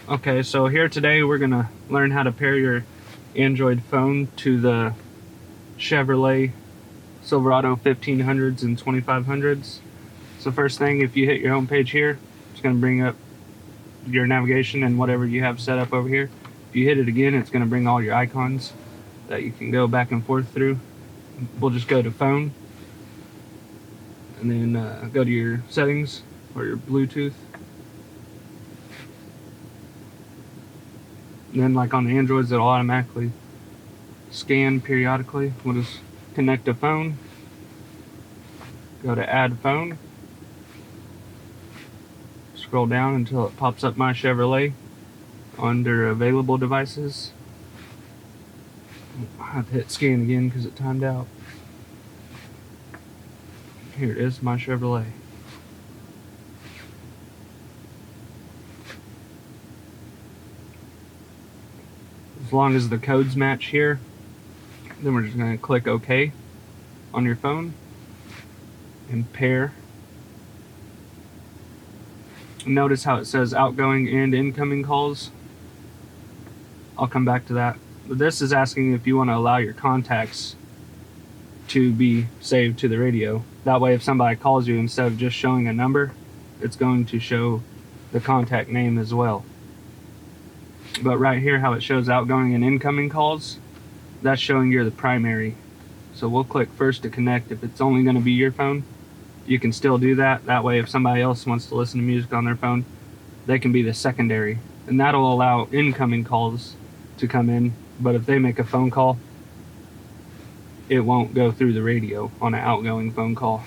Okay, so here today we're gonna learn how to pair your Android phone to the Chevrolet Silverado 1500s and 2500s. So first thing, if you hit your home page here, it's gonna bring up your navigation and whatever you have set up over here. If you hit it again, it's gonna bring all your icons that you can go back and forth through. We'll just go to phone and then go to your settings or your Bluetooth. And then like on the Androids, it'll automatically scan periodically. We'll just connect a phone, go to add phone, scroll down until it pops up My Chevrolet under available devices. I have to hit scan again because it timed out. Here it is, My Chevrolet. As long as the codes match here, then we're just going to click OK on your phone and pair. Notice how it says outgoing and incoming calls. I'll come back to that. But this is asking if you want to allow your contacts to be saved to the radio. That way if somebody calls you, instead of just showing a number, it's going to show the contact name as well. But right here, how it shows outgoing and incoming calls, that's showing you're the primary. So we'll click first to connect. If it's only going to be your phone, you can still do that. That way if somebody else wants to listen to music on their phone, they can be the secondary. And that'll allow incoming calls to come in. But if they make a phone call, it won't go through the radio on an outgoing phone call.